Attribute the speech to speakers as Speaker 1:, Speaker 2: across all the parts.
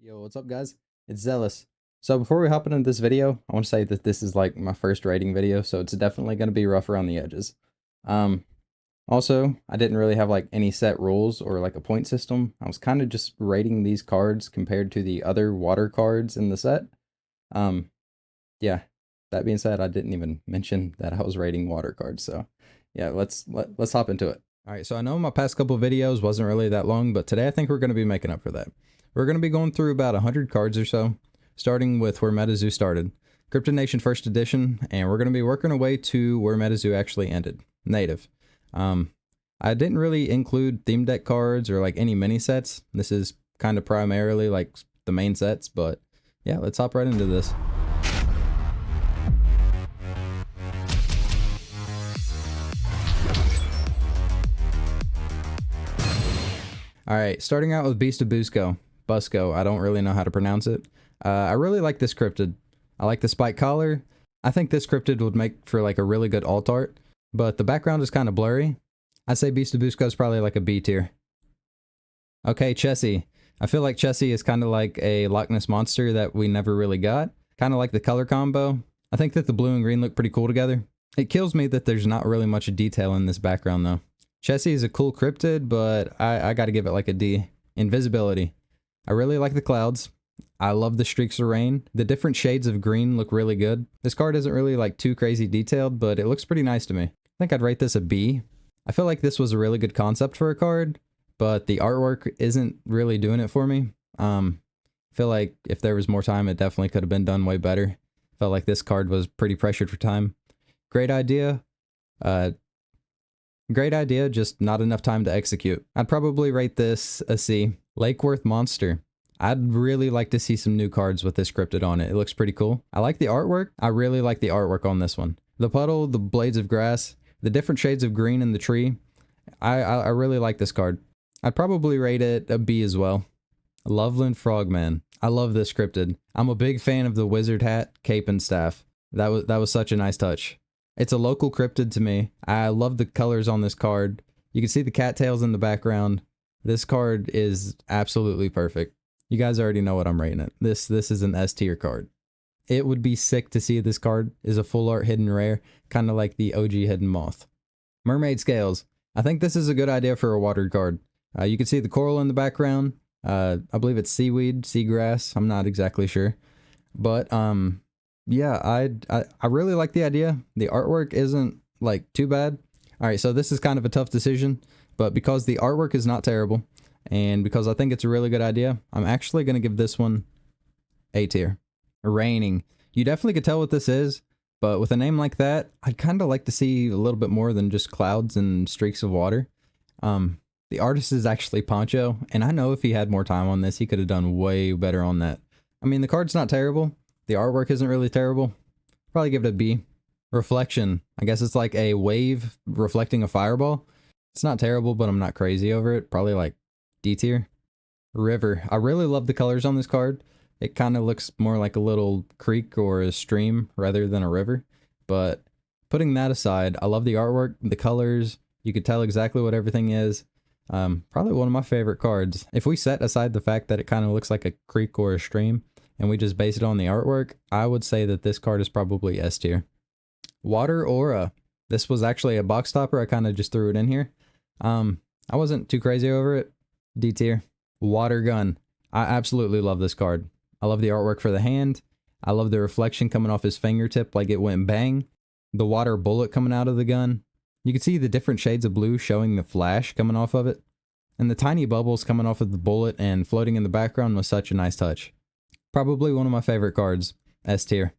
Speaker 1: Yo, what's up guys? It's Zealous. So before we hop into this video, I want to say that this is like my first rating video, so it's definitely going to be rough around the edges. Um, Also, I didn't really have like any set rules or like a point system. I was kind of just rating these cards compared to the other water cards in the set. Um, yeah, that being said, I didn't even mention that I was rating water cards, so yeah, let's hop into it. All right, so I know my past couple videos wasn't really that long, but today I think we're going to be making up for that. We're going to be going through about 100 cards or so, starting with where MetaZoo started, Cryptid Nation First Edition, and we're going to be working our way to where MetaZoo actually ended, Native. I didn't really include theme deck cards or like any mini sets. This is kind of primarily like the main sets, but yeah, let's hop right into this. All right, starting out with Beast of Busco. I don't really know how to pronounce it. I really like this cryptid. I like the spike collar. I think this cryptid would make for like a really good alt art, but the background is kind of blurry. I'd say Beast of Busco is probably like a B tier. Okay, Chessie. I feel like Chessie is kind of like a Loch Ness monster that we never really got. Kind of like the color combo. I think that the blue and green look pretty cool together. It kills me that there's not really much detail in this background though. Chessie is a cool cryptid, but I gotta give it like a D. Invisibility. I really like the clouds. I love the streaks of rain. The different shades of green look really good. This card isn't really like too crazy detailed, but it looks pretty nice to me. I think I'd rate this a B. I feel like this was a really good concept for a card, but the artwork isn't really doing it for me. I feel like if there was more time, it definitely could have been done way better. Felt like this card was pretty pressured for time. Great idea. Great idea, just not enough time to execute. I'd probably rate this a C. Lakeworth Monster. I'd really like to see some new cards with this cryptid on it. It looks pretty cool. I like the artwork. I really like the artwork on this one. The puddle, the blades of grass, the different shades of green in the tree. I really like this card. I'd probably rate it a B as well. Loveland Frogman. I love this cryptid. I'm a big fan of the wizard hat, cape, and staff. That was such a nice touch. It's a local cryptid to me. I love the colors on this card. You can see the cattails in the background. This card is absolutely perfect. You guys already know what I'm rating it. This is an S tier card. It would be sick to see this card is a full art hidden rare, kind of like the OG hidden moth. Mermaid Scales. I think this is a good idea for a watered card. You can see the coral in the background. I believe it's seaweed, seagrass. I'm not exactly sure. But yeah, I really like the idea. The artwork isn't like too bad. All right, so this is kind of a tough decision, but because the artwork is not terrible and because I think it's a really good idea, I'm actually going to give this one A tier. Raining. You definitely could tell what this is, but with a name like that, I'd kind of like to see a little bit more than just clouds and streaks of water. The artist is actually Poncho, and I know if he had more time on this, he could have done way better on that. I mean, the card's not terrible. The artwork isn't really terrible. Probably give it a B. Reflection. I guess it's like a wave reflecting a fireball. It's not terrible, but I'm not crazy over it. Probably like D tier. River. I really love the colors on this card. It kind of looks more like a little creek or a stream rather than a river. But putting that aside, I love the artwork, the colors. You could tell exactly what everything is. Probably one of my favorite cards. If we set aside the fact that it kind of looks like a creek or a stream, and we just base it on the artwork, I would say that this card is probably S tier. Water Aura. This was actually a box topper. I kind of just threw it in here. I wasn't too crazy over it. D tier. Water Gun. I absolutely love this card. I love the artwork for the hand. I love the reflection coming off his fingertip like it went bang. The water bullet coming out of the gun. You can see the different shades of blue showing the flash coming off of it. And the tiny bubbles coming off of the bullet and floating in the background was such a nice touch. Probably one of my favorite cards. S tier.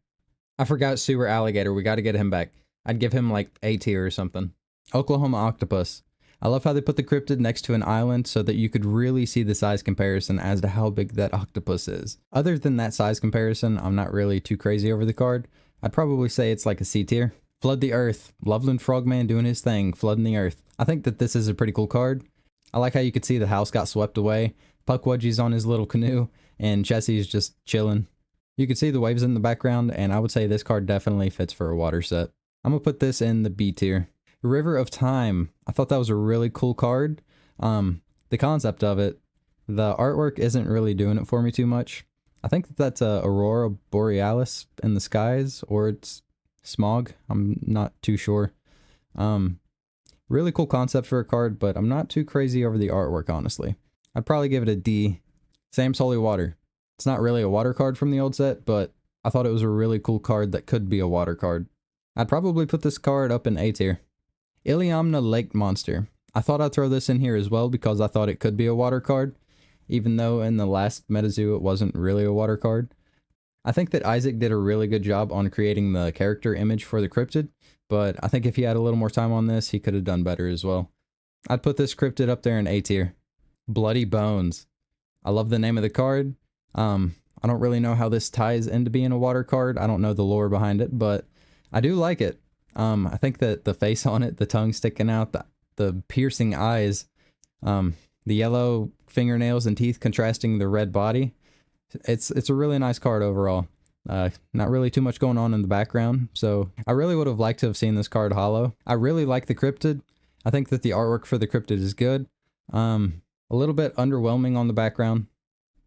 Speaker 1: I forgot Sewer Alligator. We got to get him back. I'd give him like A tier or something. Oklahoma Octopus. I love how they put the cryptid next to an island so that you could really see the size comparison as to how big that octopus is. Other than that size comparison, I'm not really too crazy over the card. I'd probably say it's like a C tier. Flood the Earth. Loveland Frogman doing his thing, flooding the earth. I think that this is a pretty cool card. I like how you could see the house got swept away. Puckwudgie's on his little canoe, and Chessie's just chilling. You can see the waves in the background, and I would say this card definitely fits for a water set. I'm gonna put this in the B tier. River of Time. I thought that was a really cool card. The concept of it The artwork isn't really doing it for me too much. I think that that's a Aurora Borealis in the skies, or it's smog. I'm not too sure. Um, Really cool concept for a card, but I'm not too crazy over the artwork, honestly. I'd probably give it a D. Sam's Holy Water. It's not really a water card from the old set, but I thought it was a really cool card that could be a water card. I'd probably put this card up in A tier. Iliamna Lake Monster. I thought I'd throw this in here as well because I thought it could be a water card, even though in the last MetaZoo it wasn't really a water card. I think that Isaac did a really good job on creating the character image for the cryptid, but I think if he had a little more time on this, he could have done better as well. I'd put this cryptid up there in A tier. Bloody Bones. I love the name of the card. I don't really know how this ties into being a water card. I don't know the lore behind it, but I do like it. I think that the face on it, the tongue sticking out, the piercing eyes, the yellow fingernails and teeth contrasting the red body. It's a really nice card overall. Not really too much going on in the background, so I really would have liked to have seen this card holo. I really like the cryptid. I think that the artwork for the cryptid is good. A little bit underwhelming on the background.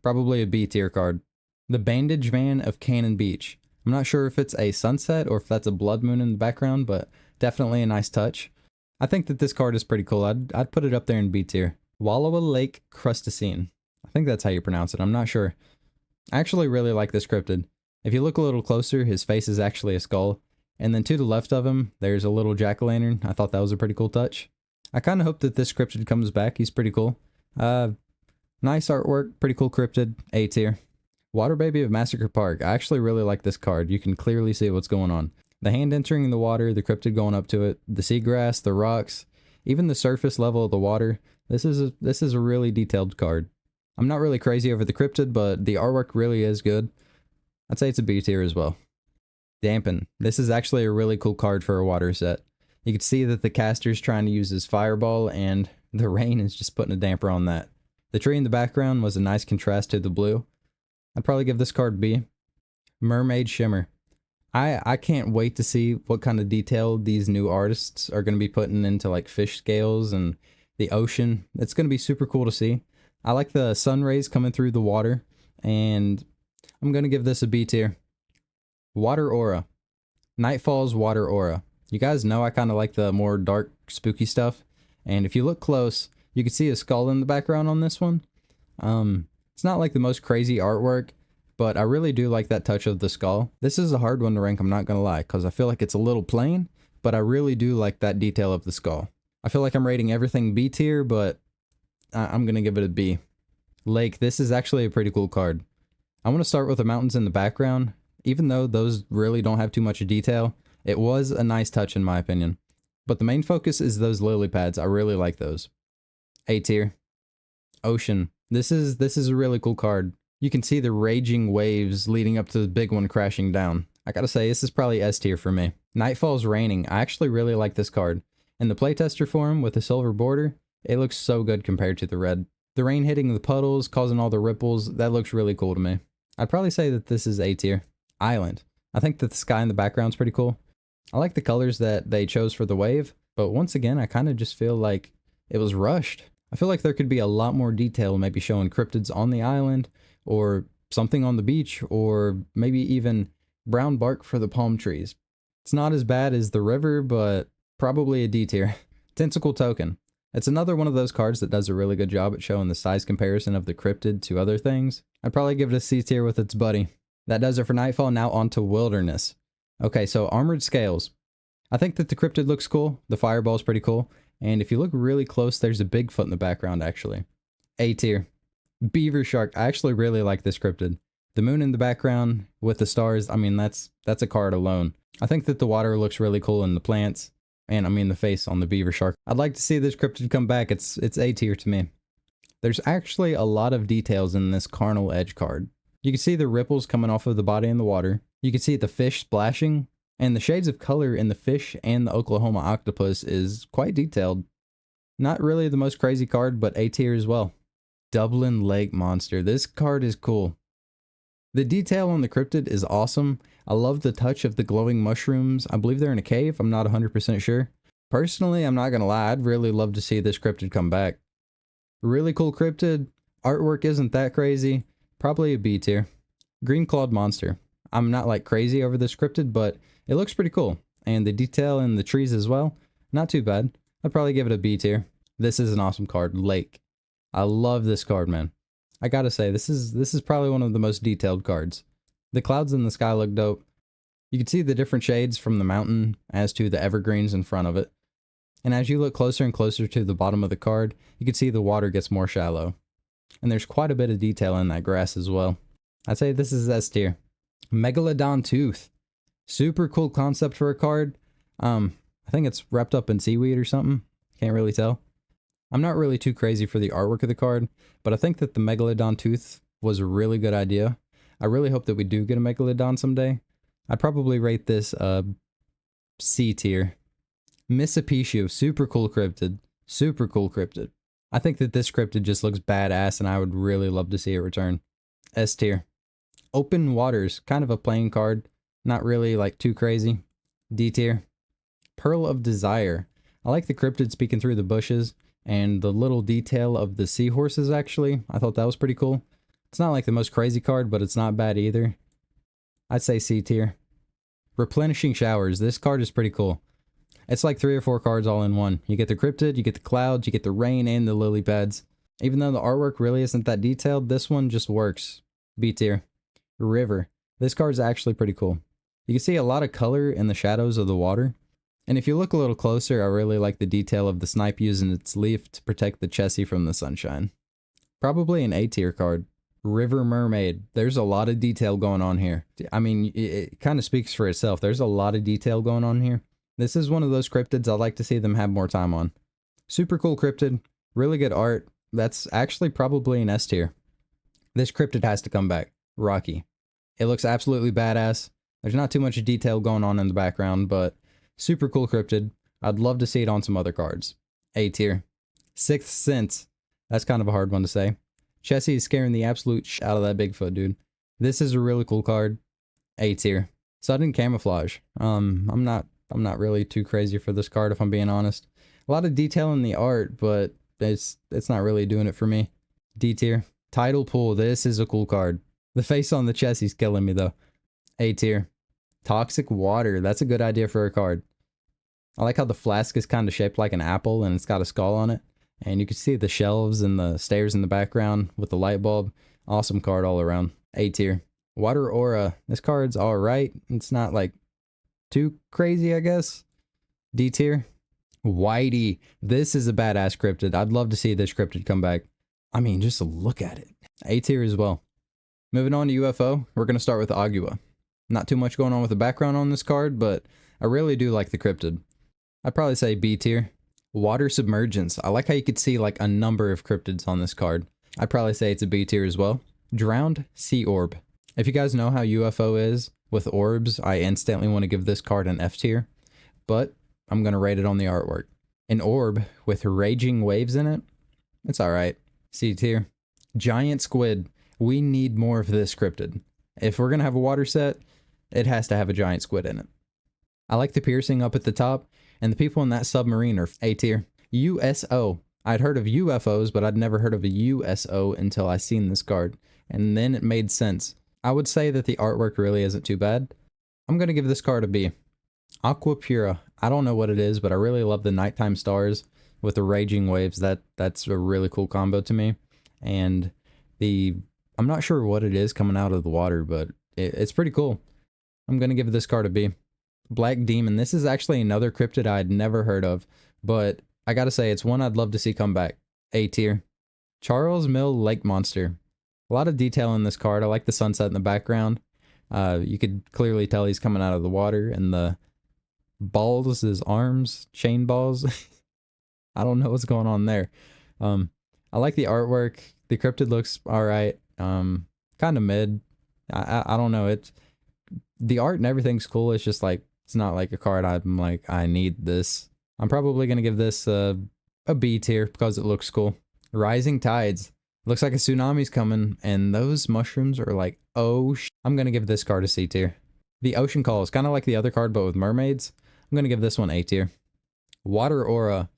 Speaker 1: Probably a B tier card. The Bandage Man of Cannon Beach. I'm not sure if it's a sunset or if that's a blood moon in the background, but definitely a nice touch. I think that this card is pretty cool. I'd put it up there in B tier. Wallowa Lake Crustacine. I think that's how you pronounce it. I'm not sure. I actually really like this cryptid. If you look a little closer, his face is actually a skull. And then to the left of him, there's a little jack-o'-lantern. I thought that was a pretty cool touch. I kind of hope that this cryptid comes back. He's pretty cool. Nice artwork. Pretty cool cryptid. A tier. Water Baby of Massacre Park. I actually really like this card. You can clearly see what's going on. The hand entering the water, the cryptid going up to it, the seagrass, the rocks, even the surface level of the water. This is a really detailed card. I'm not really crazy over the cryptid, but the artwork really is good. I'd say it's a B tier as well. Dampen. This is actually a really cool card for a water set. You can see that the caster's trying to use his fireball, and the rain is just putting a damper on that. The tree in the background was a nice contrast to the blue. I'd probably give this card B. Mermaid Shimmer. I can't wait to see what kind of detail these new artists are going to be putting into like fish scales and the ocean. It's going to be super cool to see. I like the sun rays coming through the water, and I'm going to give this a B tier. Water Aura. Nightfall's Water Aura. You guys know I kind of like the more dark, spooky stuff, and if you look close, you can see a skull in the background on this one. It's not like the most crazy artwork, but I really do like that touch of the skull. This is a hard one to rank, I'm not gonna lie, because I feel like it's a little plain, but I really do like that detail of the skull. I feel like I'm rating everything B tier, but I'm gonna give it a B. Lake. This is actually a pretty cool card. I want to start with the mountains in the background. Even though those really don't have too much detail, it was a nice touch in my opinion. But the main focus is those lily pads. I really like those. A tier. Ocean. This is a really cool card. You can see the raging waves leading up to the big one crashing down. I gotta say, this is probably S tier for me. Nightfall's Raining. I actually really like this card. In the playtester form with the silver border, it looks so good compared to the red. The rain hitting the puddles, causing all the ripples, that looks really cool to me. I'd probably say that this is A tier. Island. I think that the sky in the background's pretty cool. I like the colors that they chose for the wave, but once again, I kind of just feel like it was rushed. I feel like there could be a lot more detail, maybe showing cryptids on the island, or something on the beach, or maybe even brown bark for the palm trees. It's not as bad as the river, but probably a D tier. Tentacle Token. It's another one of those cards that does a really good job at showing the size comparison of the cryptid to other things. I'd probably give it a C tier with its buddy. That does it for Nightfall. Now on to Wilderness. Okay, so Armored Scales. I think that the cryptid looks cool. The fireball's pretty cool. And if you look really close, there's a Bigfoot in the background, actually. A tier. Beaver Shark. I actually really like this cryptid. The moon in the background with the stars, I mean, that's a card alone. I think that the water looks really cool in the plants. And I mean the face on the Beaver Shark. I'd like to see this cryptid come back. It's A tier to me. There's actually a lot of details in this Carnal Edge card. You can see the ripples coming off of the body in the water. You can see the fish splashing. And the shades of color in the fish and the Oklahoma octopus is quite detailed. Not really the most crazy card, but A tier as well. Dublin Lake Monster. This card is cool. The detail on the cryptid is awesome. I love the touch of the glowing mushrooms. I believe they're in a cave. I'm not 100% sure. Personally, I'm not going to lie. I'd really love to see this cryptid come back. Really cool cryptid. Artwork isn't that crazy. Probably a B tier. Green Clawed Monster. I'm not like crazy over this cryptid, but it looks pretty cool. And the detail in the trees as well, not too bad. I'd probably give it a B tier. This is an awesome card, Lake. I love this card, man. I gotta say, this is probably one of the most detailed cards. The clouds in the sky look dope. You can see the different shades from the mountain as to the evergreens in front of it. And as you look closer and closer to the bottom of the card, you can see the water gets more shallow. And there's quite a bit of detail in that grass as well. I'd say this is S tier. Megalodon Tooth. Super cool concept for a card. I think it's wrapped up in seaweed or something. Can't really tell. I'm not really too crazy for the artwork of the card, but I think that the Megalodon Tooth was a really good idea. I really hope that we do get a Megalodon someday. I'd probably rate this C tier. Misapetio, super cool cryptid. Super cool cryptid. I think that this cryptid just looks badass and I would really love to see it return. S tier. Open Waters, kind of a plain card. Not really like too crazy. D tier. Pearl of Desire. I like the cryptid speaking through the bushes and the little detail of the seahorses actually. I thought that was pretty cool. It's not like the most crazy card, but it's not bad either. I'd say C tier. Replenishing Showers. This card is pretty cool. It's like 3 or 4 cards all in one. You get the cryptid, you get the clouds, you get the rain, and the lily pads. Even though the artwork really isn't that detailed, this one just works. B tier. River. This card's actually pretty cool. You can see a lot of color in the shadows of the water. And if you look a little closer, I really like the detail of the snipe using its leaf to protect the chessie from the sunshine. Probably an A tier card. River Mermaid. There's a lot of detail going on here. I mean, it kind of speaks for itself. There's a lot of detail going on here. This is one of those cryptids I'd like to see them have more time on. Super cool cryptid. Really good art. That's actually probably an S tier. This cryptid has to come back. Rocky. It looks absolutely badass. There's not too much detail going on in the background, but super cool cryptid. I'd love to see it on some other cards. A tier. Sixth Sense. That's kind of a hard one to say. Chessie is scaring the absolute out of that Bigfoot, dude. This is a really cool card. A tier. Sudden Camouflage. I'm not really too crazy for this card if I'm being honest. A lot of detail in the art, but it's not really doing it for me. D tier. Tidal Pool. This is a cool card. The face on the Chessie's killing me though. A tier. Toxic Water. That's a good idea for a card. I like how the flask is kind of shaped like an apple and it's got a skull on it. And you can see the shelves and the stairs in the background with the light bulb. Awesome card all around. A tier. Water Aura. This card's alright. It's not like too crazy, I guess. D tier. Whitey. This is a badass cryptid. I'd love to see this cryptid come back. I mean, just look at it. A tier as well. Moving on to UFO, we're going to start with Agua. Not too much going on with the background on this card, but I really do like the cryptid. I'd probably say B tier. Water Submergence. I like how you could see like a number of cryptids on this card. I'd probably say it's a B tier as well. Drowned Sea Orb. If you guys know how UFO is with orbs, I instantly want to give this card an F tier, but I'm going to rate it on the artwork. An orb with raging waves in it? It's alright. C tier. Giant Squid. We need more of this cryptid. If we're going to have a water set, it has to have a giant squid in it. I like the piercing up at the top, and the people in that submarine are A tier. USO. I'd heard of UFOs, but I'd never heard of a USO until I seen this card, and then it made sense. I would say that the artwork really isn't too bad. I'm going to give this card a B. Aqua Pura. I don't know what it is, but I really love the nighttime stars with the raging waves. That's a really cool combo to me. And I'm not sure what it is coming out of the water, but it's pretty cool. I'm going to give this card a B. Black Demon. This is actually another cryptid I'd never heard of, but I gotta say, it's one I'd love to see come back. A tier. Charles Mill Lake Monster. A lot of detail in this card. I like the sunset in the background. You could clearly tell he's coming out of the water, and the balls, his arms, chain balls. I don't know what's going on there. I like the artwork. The cryptid looks alright. Kind of mid. I don't know. The art and everything's cool. It's just like, it's not like a card I'm like, I need this. I'm probably going to give this a B tier because it looks cool. Rising Tides. Looks like a tsunami's coming, and those mushrooms are like, oh I'm going to give this card a C tier. The Ocean Call is kind of like the other card, but with mermaids. I'm going to give this one A tier. Water Aura.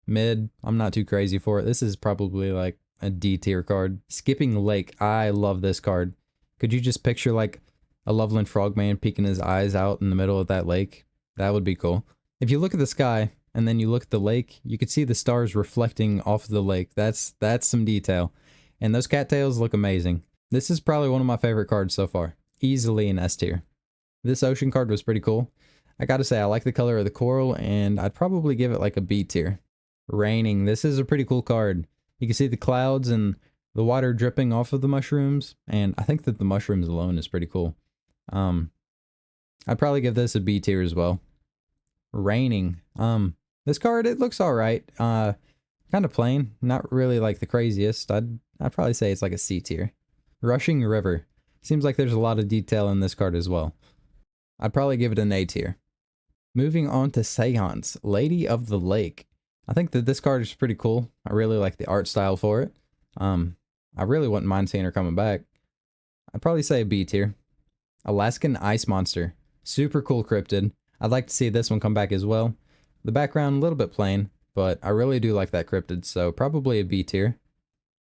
Speaker 1: Mid. I'm not too crazy for it. This is probably like a D tier card. Skipping Lake. I love this card. Could you just picture like a Loveland Frogman peeking his eyes out in the middle of that lake? That would be cool. If you look at the sky and then you look at the lake, you could see the stars reflecting off the lake. That's some detail. And those cattails look amazing. This is probably one of my favorite cards so far. Easily an S tier. This ocean card was pretty cool. I gotta say, I like the color of the coral, and I'd probably give it like a B tier. Raining. This is a pretty cool card. You can see the clouds and the water dripping off of the mushrooms, and I think that the mushrooms alone is pretty cool. I'd probably give this a B tier as well. Raining. This card, it looks alright. Kind of plain. Not really like the craziest. I'd probably say it's like a C tier. Rushing River. Seems like there's a lot of detail in this card as well. I'd probably give it an A tier. Moving on to Seance, Lady of the Lake. I think that this card is pretty cool. I really like the art style for it. I really wouldn't mind seeing her coming back. I'd probably say a B tier. Alaskan Ice Monster. Super cool cryptid. I'd like to see this one come back as well. The background, a little bit plain, but I really do like that cryptid, so probably a B tier.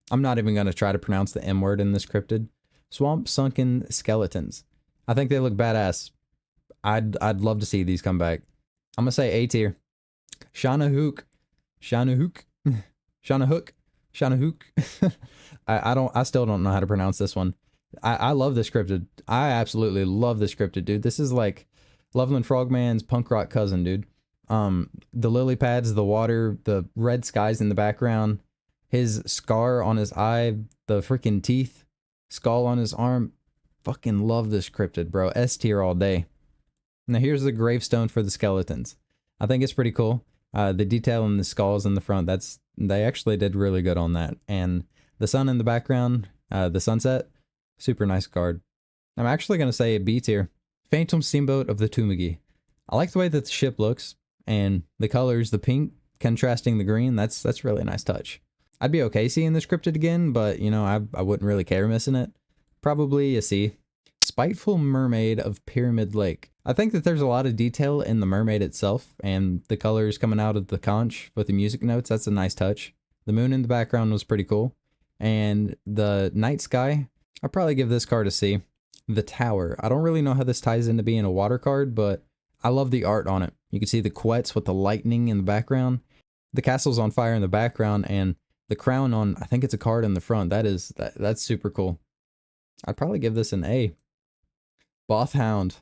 Speaker 1: I'm not even going to try to pronounce the M word in this cryptid. Swamp Sunken Skeletons. I think they look badass. I'd love to see these come back. I'm gonna say A tier. Shanahook. I still don't know how to pronounce this one. I love this cryptid. I absolutely love this cryptid, dude. This is like Loveland Frogman's punk rock cousin, dude. The lily pads, the water, the red skies in the background, his scar on his eye, the freaking teeth, skull on his arm. Fucking love this cryptid, bro. S tier all day. Now here's the gravestone for the skeletons. I think it's pretty cool. The detail in the skulls in the front, they actually did really good on that. And the sun in the background, the sunset, super nice card. I'm actually going to say a B tier. Phantom Steamboat of the Tumagi. I like the way that the ship looks and the colors, the pink contrasting the green. That's really a nice touch. I'd be okay seeing this cryptid again, but you know, I wouldn't really care missing it. Probably a C. Spiteful Mermaid of Pyramid Lake. I think that there's a lot of detail in the mermaid itself, and the colors coming out of the conch with the music notes, that's a nice touch. The moon in the background was pretty cool. And the night sky, I'll probably give this card a C. The Tower. I don't really know how this ties into being a water card, but I love the art on it. You can see the quets with the lightning in the background. The castle's on fire in the background, and the crown on, I think it's a card in the front. That's super cool. I'd probably give this an A. Bothhound.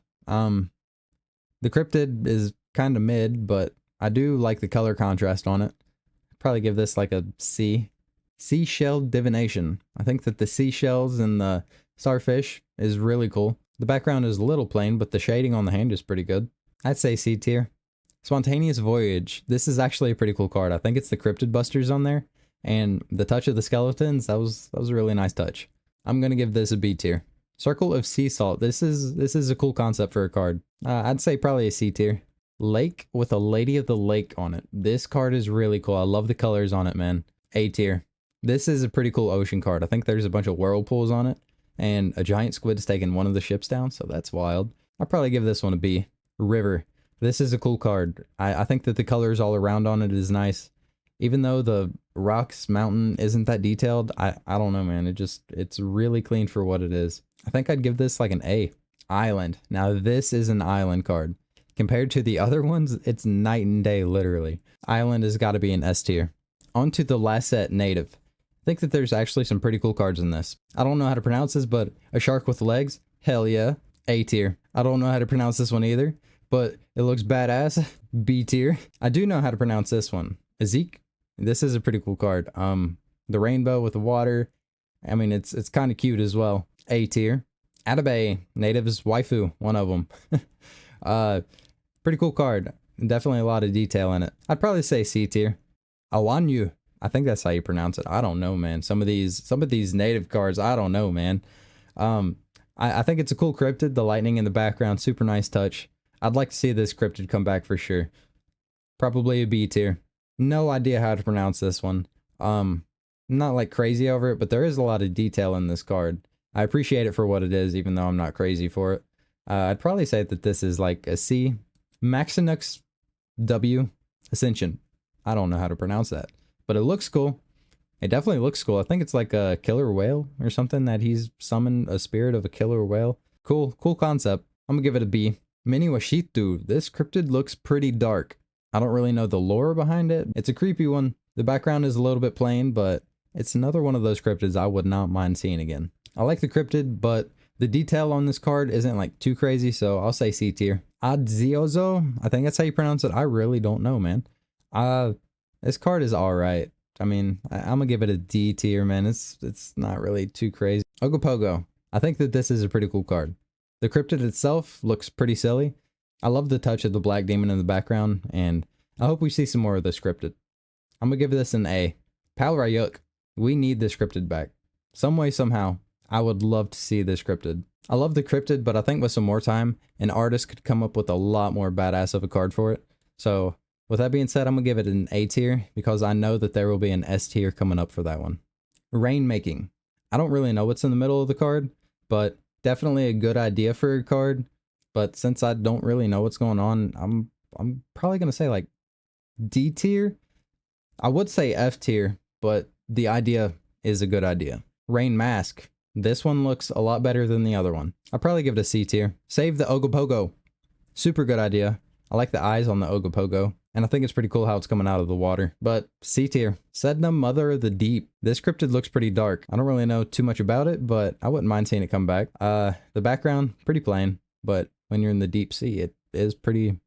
Speaker 1: The cryptid is kind of mid, but I do like the color contrast on it. I'd probably give this like a C. Seashell Divination. I think that the seashells and the starfish is really cool. The background is a little plain, but the shading on the hand is pretty good. I'd say C tier. Spontaneous Voyage. This is actually a pretty cool card. I think it's the Cryptid Busters on there. And the touch of the skeletons, that was a really nice touch. I'm gonna give this a B tier. Circle of Sea Salt. This is a cool concept for a card. I'd say probably a C tier. Lake with a Lady of the Lake on it. This card is really cool. I love the colors on it, man. A tier. This is a pretty cool ocean card. I think there's a bunch of whirlpools on it, and a giant squid's taking one of the ships down, so that's wild. I'll probably give this one a B. River. This is a cool card. I think that the colors all around on it is nice. Even though the rocks mountain isn't that detailed, I don't know, man. It's really clean for what it is. I think I'd give this like an A. Island. Now this is an island card. Compared to the other ones, it's night and day, literally. Island has got to be an S tier. On to the last set, Native. I think that there's actually some pretty cool cards in this. I don't know how to pronounce this, but a shark with legs? Hell yeah. A tier. I don't know how to pronounce this one either, but it looks badass. B tier. I do know how to pronounce this one. Ezek. This is a pretty cool card. The rainbow with the water. I mean, it's kind of cute as well. A tier. Atabey. Native's waifu. One of them. Pretty cool card. Definitely a lot of detail in it. I'd probably say C tier. Awanyu. I think that's how you pronounce it. I don't know, man. Some of these native cards, I don't know, man. I think it's a cool cryptid. The lightning in the background, super nice touch. I'd like to see this cryptid come back for sure. Probably a B tier. No idea how to pronounce this one. Not like crazy over it, but there is a lot of detail in this card. I appreciate it for what it is, even though I'm not crazy for it. I'd probably say that this is like a C. Maxinux W Ascension. I don't know how to pronounce that, but it looks cool. It definitely looks cool. I think it's like a killer whale or something that he's summoned a spirit of a killer whale. Cool concept. I'm gonna give it a B. Mini Washitu. This cryptid looks pretty dark. I don't really know the lore behind it. It's a creepy one. The background is a little bit plain, but it's another one of those cryptids I would not mind seeing again. I like the cryptid, but the detail on this card isn't like too crazy, so I'll say C tier. Adziozo, I think that's how you pronounce it. I really don't know, man. This card is alright. I mean, I'm gonna give it a D tier, man. It's not really too crazy. Ogopogo. I think that this is a pretty cool card. The cryptid itself looks pretty silly. I love the touch of the black demon in the background, and I hope we see some more of this cryptid. I'm gonna give this an A. Palrayuk. We need this cryptid back. Some way, somehow. I would love to see this cryptid. I love the cryptid, but I think with some more time, an artist could come up with a lot more badass of a card for it. So, with that being said, I'm gonna give it an A tier because I know that there will be an S tier coming up for that one. Rainmaking. I don't really know what's in the middle of the card, but definitely a good idea for a card. But since I don't really know what's going on, I'm probably gonna say like D tier. I would say F tier, but the idea is a good idea. Rain Mask. This one looks a lot better than the other one. I'll probably give it a C tier. Save the Ogopogo. Super good idea. I like the eyes on the Ogopogo, and I think it's pretty cool how it's coming out of the water. But C tier. Sedna, Mother of the Deep. This cryptid looks pretty dark. I don't really know too much about it, but I wouldn't mind seeing it come back. The background, pretty plain, but when you're in the deep sea, it is pretty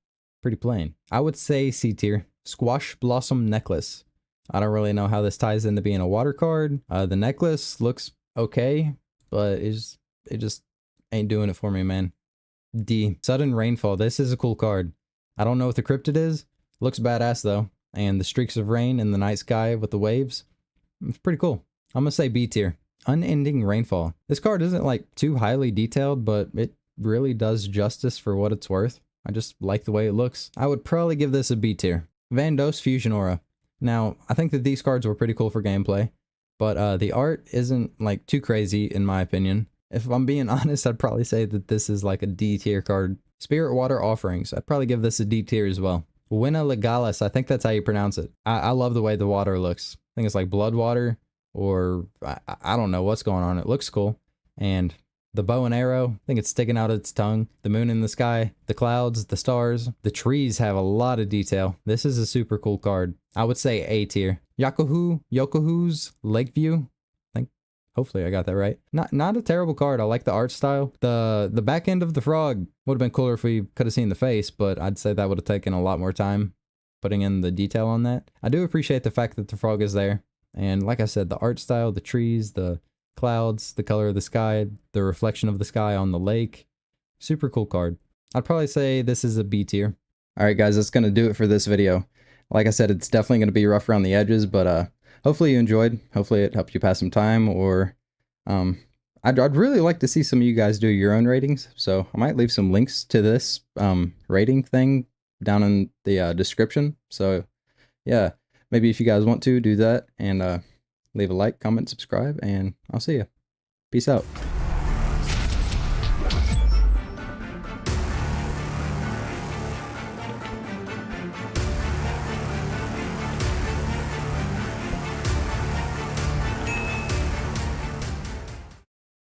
Speaker 1: plain. I would say C tier. Squash Blossom Necklace. I don't really know how this ties into being a water card. The necklace looks okay, but it just ain't doing it for me, man. D. Sudden Rainfall. This is a cool card. I don't know what the cryptid is. Looks badass though. And the streaks of rain in the night sky with the waves. It's pretty cool. I'm gonna say B tier. Unending Rainfall. This card isn't like too highly detailed, but it really does justice for what it's worth. I just like the way it looks. I would probably give this a B tier. Vandos Fusion Aura. Now, I think that these cards were pretty cool for gameplay, but the art isn't like too crazy in my opinion. If I'm being honest, I'd probably say that this is like a D tier card. Spirit Water Offerings. I'd probably give this a D tier as well. Winna Legalis. I think that's how you pronounce it. I love the way the water looks. I think it's like blood water, or I don't know what's going on. It looks cool. And the bow and arrow, I think it's sticking out its tongue. The moon in the sky, the clouds, the stars, the trees have a lot of detail. This is a super cool card. I would say A tier. Yokohu's Lakeview. I think, hopefully I got that right. Not a terrible card. I like the art style. The back end of the frog would have been cooler if we could have seen the face, but I'd say that would have taken a lot more time putting in the detail on that. I do appreciate the fact that the frog is there. And like I said, the art style, the trees, the clouds, the color of the sky, the reflection of the sky on the lake. Super cool card. I'd probably say this is a B tier. Alright guys, that's going to do it for this video. Like I said, it's definitely going to be rough around the edges, but hopefully you enjoyed. Hopefully it helped you pass some time, or I'd really like to see some of you guys do your own ratings, so I might leave some links to this rating thing down in the description. So yeah, maybe if you guys want to do that, and leave a like, comment, subscribe, and I'll see you. Peace out.